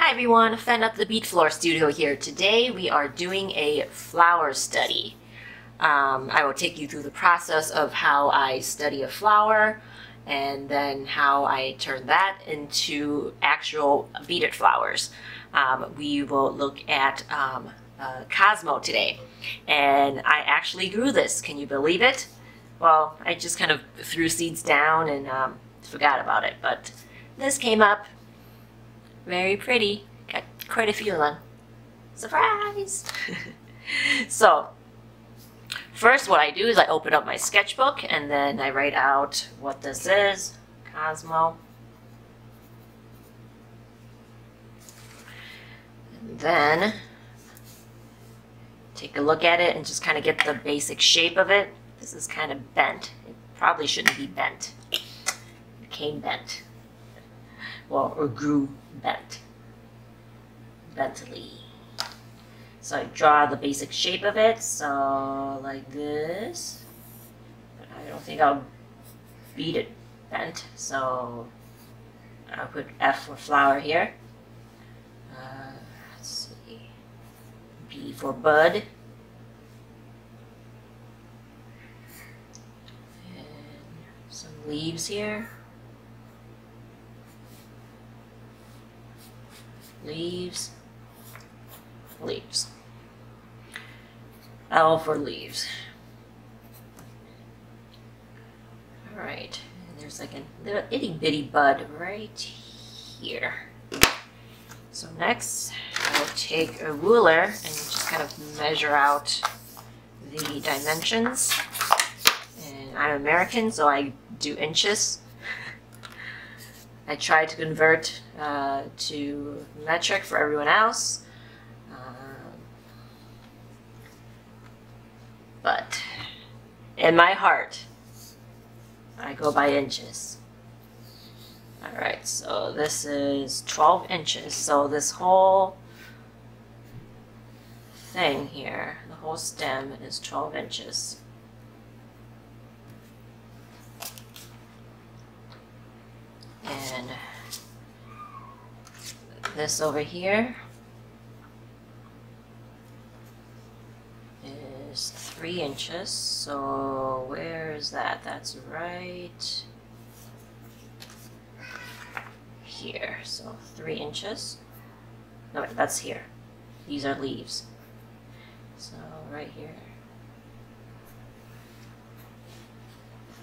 Hi everyone, Fen at the Beat Floor Studio here. Today we are doing a flower study. I will take you through the process of how I study a flower and then how I turn that into actual beaded flowers. We will look at Cosmo today, and I actually grew this. Can you believe it? Well, I just kind of threw seeds down and forgot about it, but this came up. Very pretty. Got quite a few of them. Surprise! So, first what I do is I open up my sketchbook and then I write out what this is. Cosmo. And then take a look at it and just kind of get the basic shape of it. This is kind of bent. It probably shouldn't be bent. It became bent. Well, or grew bent. Bently. So I draw the basic shape of it, so like this. But I don't think I'll beat it bent, so I'll put F for flower here. Let's see. B for bud. And some leaves here. Leaves, leaves. L for leaves. Alright, and there's like a little itty bitty bud right here. So next, I'll take a ruler and just kind of measure out the dimensions. And I'm American, so I do inches. I try to convert to metric for everyone else, but in my heart, I go by inches. Alright, so this is 12 inches, so this whole thing here, the whole stem is 12 inches. And this over here is 3 inches. So where is that? That's right here. So 3 inches. No, wait, that's here. These are leaves. So right here.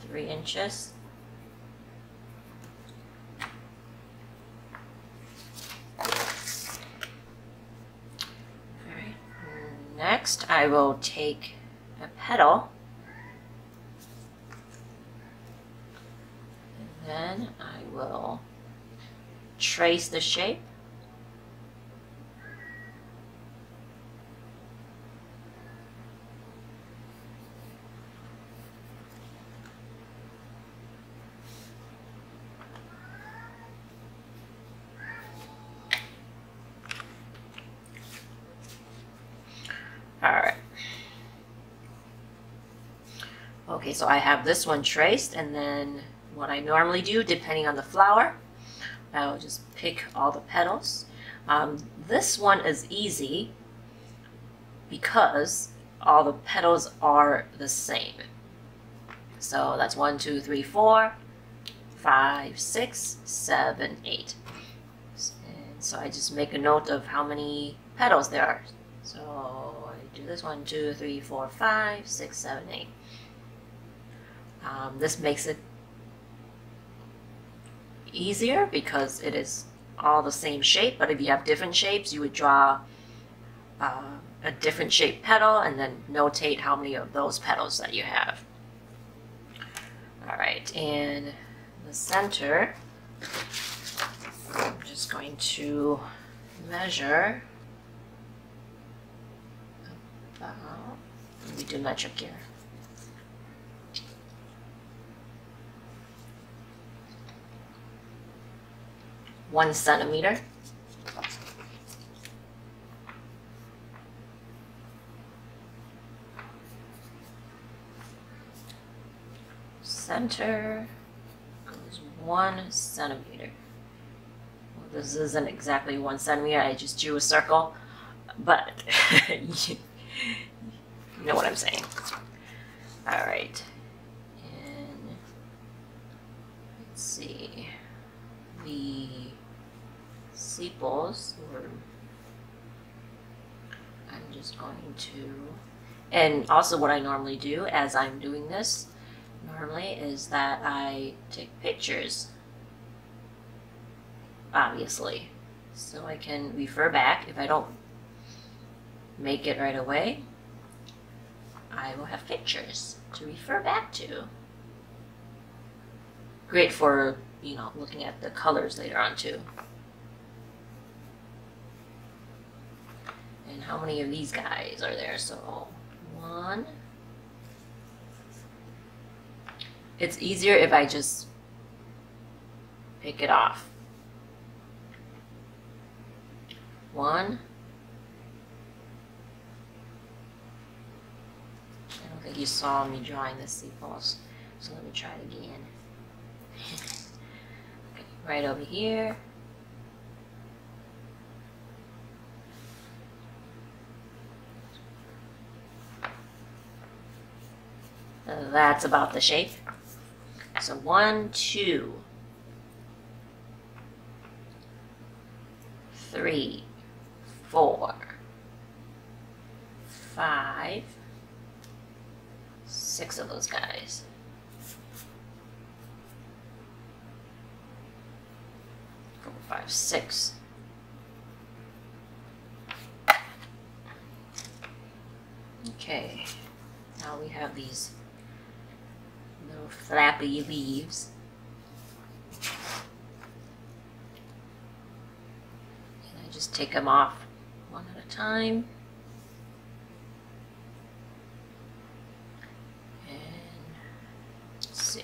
3 inches. Next, I will take a petal, and then I will trace the shape. Alright. Okay, so I have this one traced, and then what I normally do, depending on the flower, I will just pick all the petals. This one is easy because all the petals are the same. So that's 1, 2, 3, 4, 5, 6, 7, 8. And so I just make a note of how many petals there are. So I do this 1, 2, 3, 4, 5, 6, 7, 8. This makes it easier because it is all the same shape, but if you have different shapes, you would draw a different shaped petal and then notate how many of those petals that you have. Alright, and the center, I'm just going to measure about, we do metric here. 1 centimeter. Center goes 1 centimeter. Well, This isn't exactly 1 centimeter, I just drew a circle, but you know what I'm saying. All right, and let's see, the sepals, I'm just going to, and also what I normally do as I'm doing this normally is that I take pictures, obviously, so I can refer back. If I don't make it right away, I will have pictures to refer back to. Great for, you know, looking at the colors later on too. And how many of these guys are there? So 1. It's easier if I just pick it off. 1. I don't think you saw me drawing the sepals, so let me try it again. Okay, right over here. That's about the shape. So 1, 2, 3, 4, 5, 6 of those guys. 4, 5, 6. Okay, now we have these little flappy leaves. And I just take them off one at a time. And let's see.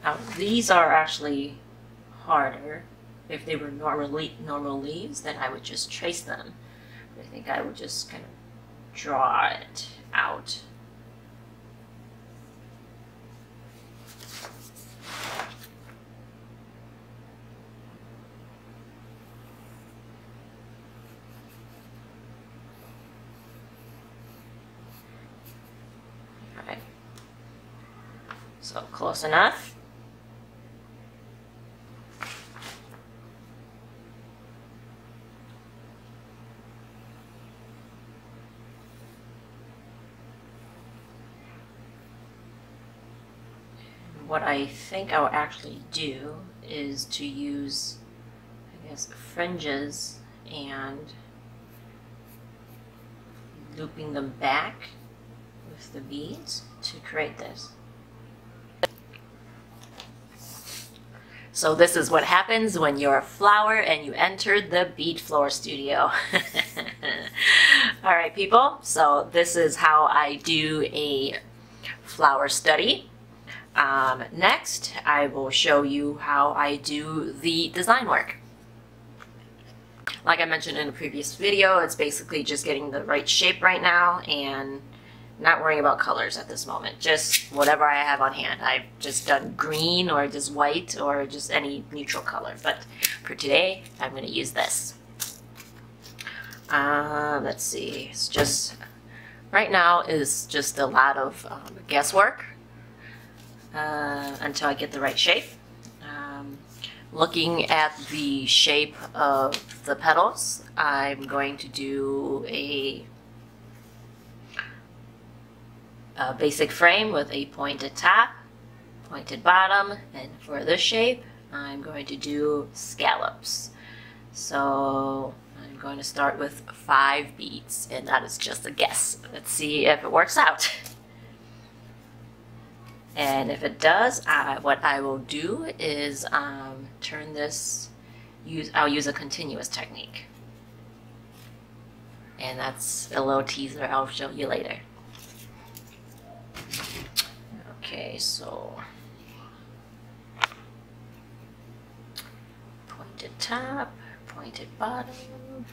Now, these are actually harder. If they were normal leaves, then I would just trace them. But I think I would just kind of draw it out. All right. So close enough. What I think I'll actually do is to use, I guess, fringes and looping them back with the beads to create this. So this is what happens when you're a flower and you entered the bead floor studio. All right, people, so this is how I do a flower study. Next, I will show you how I do the design work. Like I mentioned in a previous video, it's basically just getting the right shape right now and not worrying about colors at this moment. Just whatever I have on hand. I've just done green or just white or just any neutral color. But for today, I'm going to use this. Let's see. It's just, right now is just a lot of guesswork. Until I get the right shape. Looking at the shape of the petals, I'm going to do a basic frame with a pointed top, pointed bottom, and for this shape, I'm going to do scallops. So I'm going to start with 5 beads, and that is just a guess. Let's see if it works out. And if it does, what I will do is turn this, I'll use a continuous technique. And that's a little teaser I'll show you later. Okay, so pointed top, pointed bottom.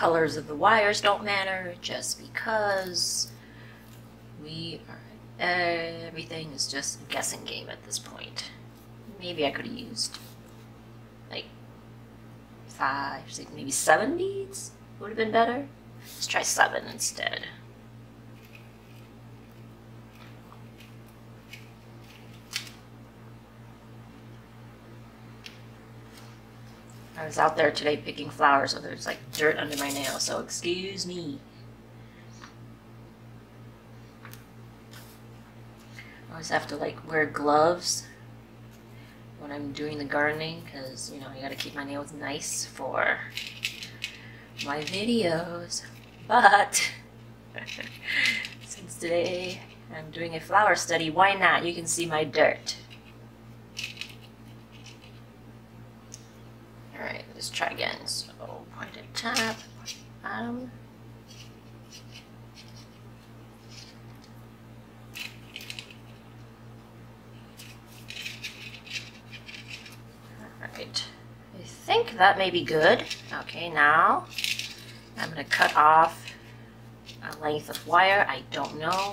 colors of the wires don't matter, just because everything is just a guessing game at this point. Maybe I could have used like 5, 6, maybe 7 beads would have been better. Let's try 7 instead. I was out there today picking flowers, so there's like dirt under my nail, so excuse me. I always have to like wear gloves when I'm doing the gardening, because you know, you gotta keep my nails nice for my videos. But since today I'm doing a flower study, why not? You can see my dirt. Alright, let's try again. So point at top, point at bottom. Alright, I think that may be good. Okay, now I'm going to cut off a length of wire. I don't know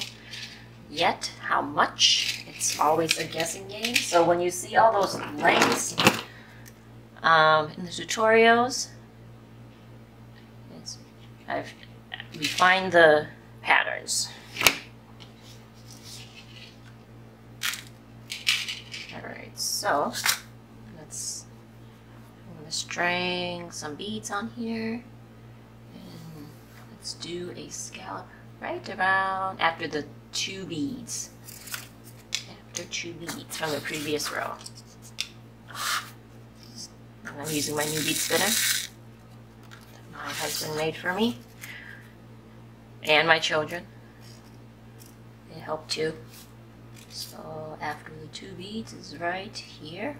yet how much. It's always a guessing game. So when you see all those lengths in the tutorials, I've refined the patterns. Alright, so I'm going to string some beads on here. And let's do a scallop right around after the 2 beads. After 2 beads from the previous row. And I'm using my new bead spinner that my husband made for me. And my children. They help too. So after the 2 beads is right here.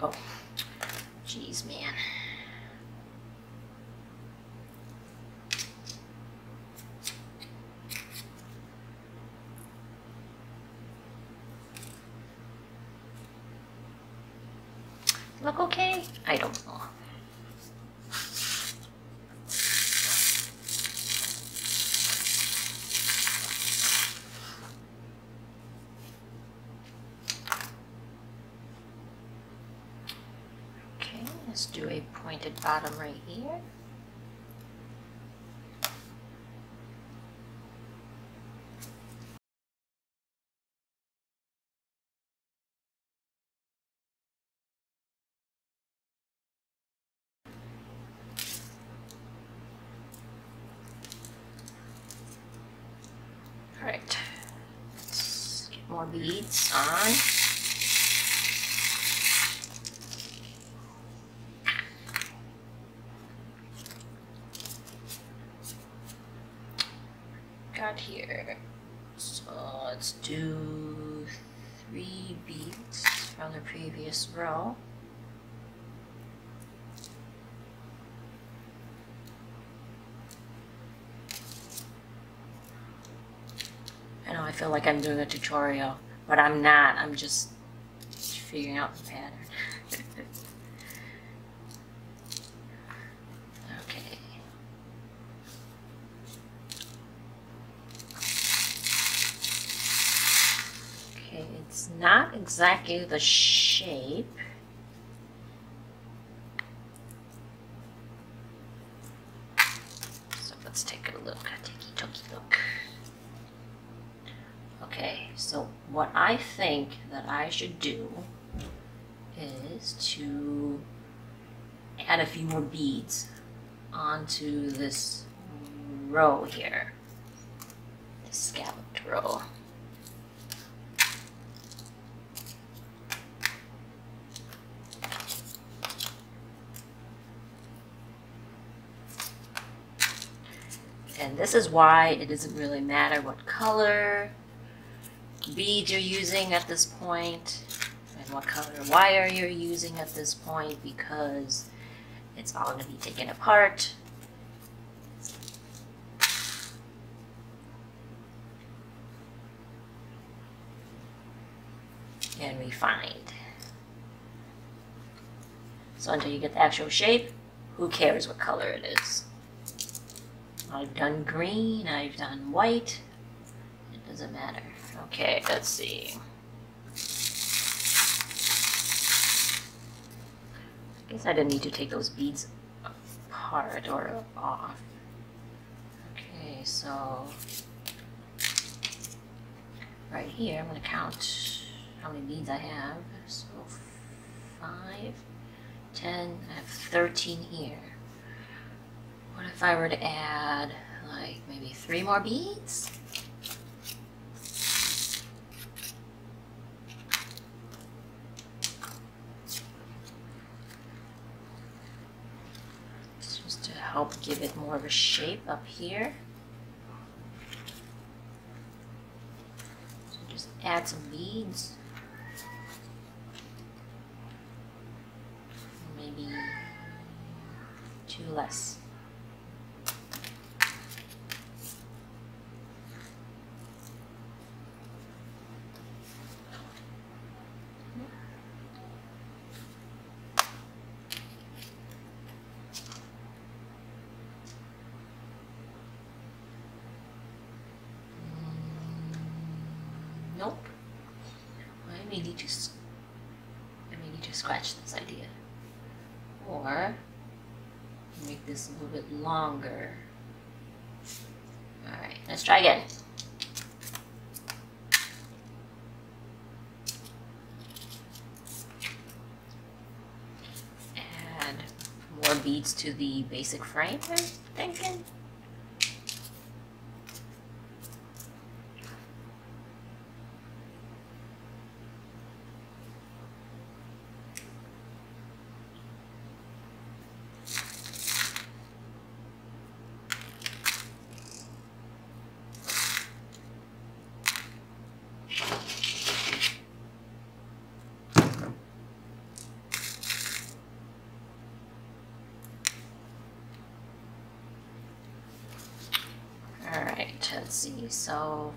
Oh, jeez, man. Look okay? I don't know. Okay, let's do a pointed bottom right here. Alright, let's get more beads on. Got here. So let's do 3 beads from the previous row. I know I feel like I'm doing a tutorial, but I'm not. I'm just figuring out the pattern. Okay. Okay, it's not exactly the shape. So let's take a look. Take a look. Okay, so what I think that I should do is to add a few more beads onto this row here, this scalloped row. And this is why it doesn't really matter what color beads you're using at this point and what color wire you're using at this point, because it's all going to be taken apart refined. So until you get the actual shape, who cares what color it is? I've done green, I've done white, it doesn't matter. Okay, let's see. I guess I didn't need to take those beads apart or off. Okay, so right here, I'm going to count how many beads I have. So 5, 10, I have 13 here. What if I were to add like maybe 3 more beads? Just to help give it more of a shape up here. So just add some beads. Maybe 2 less. Nope. I may need to scratch this idea. Or make this a little bit longer. Alright, let's try again. Add more beads to the basic frame, I'm thinking. Alright, let's see, so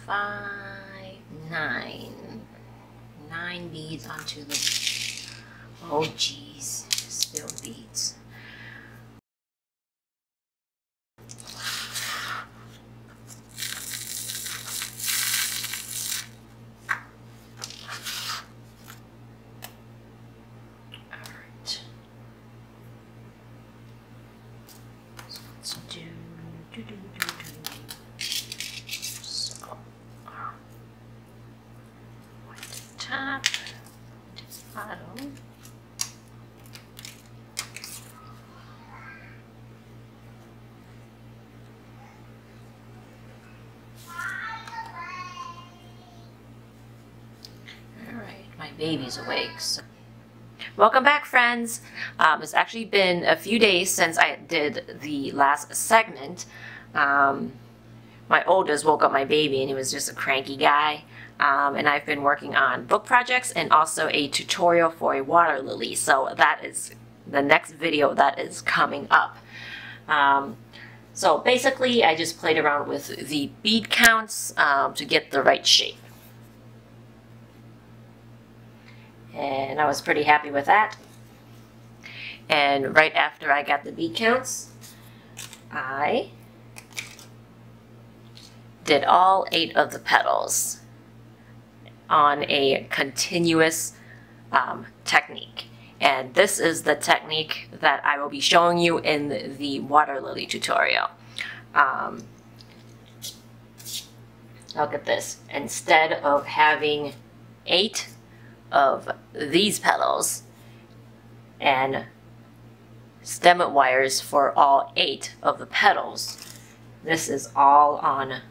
5, 9. 9 beads onto the, oh geez, spilled beads. Alright. So let's do. So, white top, bottom. Alright, my baby's awake. So. Welcome back, friends. It's actually been a few days since I did the last segment. My oldest woke up my baby and he was just a cranky guy. And I've been working on book projects and also a tutorial for a water lily. So that is the next video that is coming up. So basically I just played around with the bead counts to get the right shape. And I was pretty happy with that. And right after I got the bead counts, I did all 8 of the petals on a continuous technique. And this is the technique that I will be showing you in the water lily tutorial. Look at this. Instead of having 8 of these petals and stem wires for all 8 of the petals, this is all on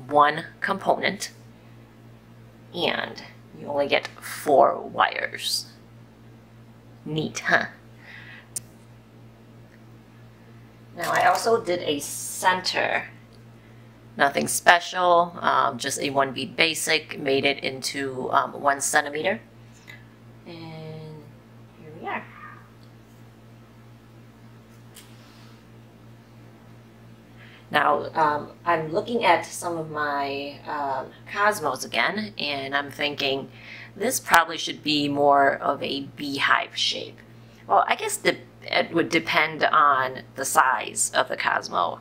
one component, and you only get 4 wires. Neat, huh? Now I also did a center. Nothing special, just a 1 bead basic, made it into 1 centimeter. And here we are. Now, I'm looking at some of my Cosmos again, and I'm thinking This probably should be more of a beehive shape. Well, I guess it would depend on the size of the Cosmo.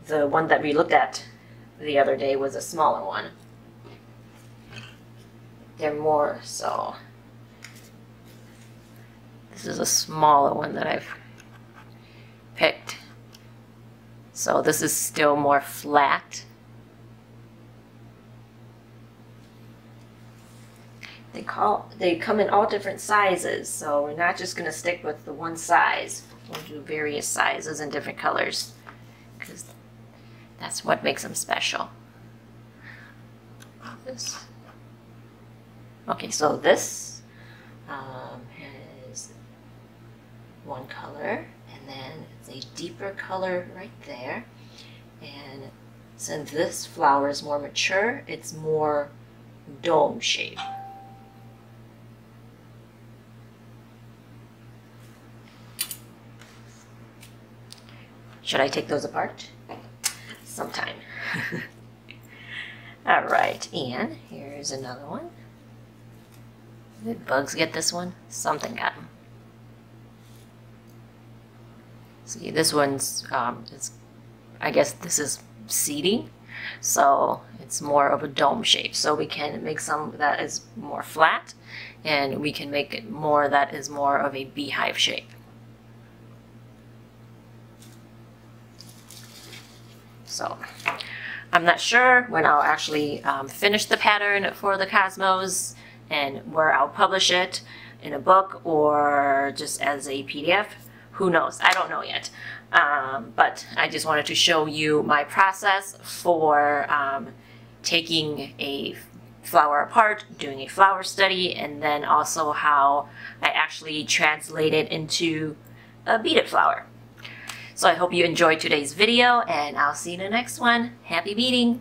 The one that we looked at the other day was a smaller one. They're more so. This is a smaller one that I've picked. So this is still more flat. They come in all different sizes, so we're not just going to stick with the one size. We'll do various sizes and different colors, because that's what makes them special. Okay, so this has one color, and then it's a deeper color right there. And since this flower is more mature, it's more dome shape. Should I take those apart? Sometime. All right, and here's another one. Did bugs get this one? Something got them. See, this one's, I guess this is seeding, so it's more of a dome shape. So we can make some that is more flat, and we can make it more that is more of a beehive shape. So I'm not sure when I'll actually finish the pattern for the Cosmos and where I'll publish it in a book or just as a PDF. Who knows? I don't know yet. But I just wanted to show you my process for taking a flower apart, doing a flower study, and then also how I actually translate it into a beaded flower. So I hope you enjoyed today's video, and I'll see you in the next one. Happy beading!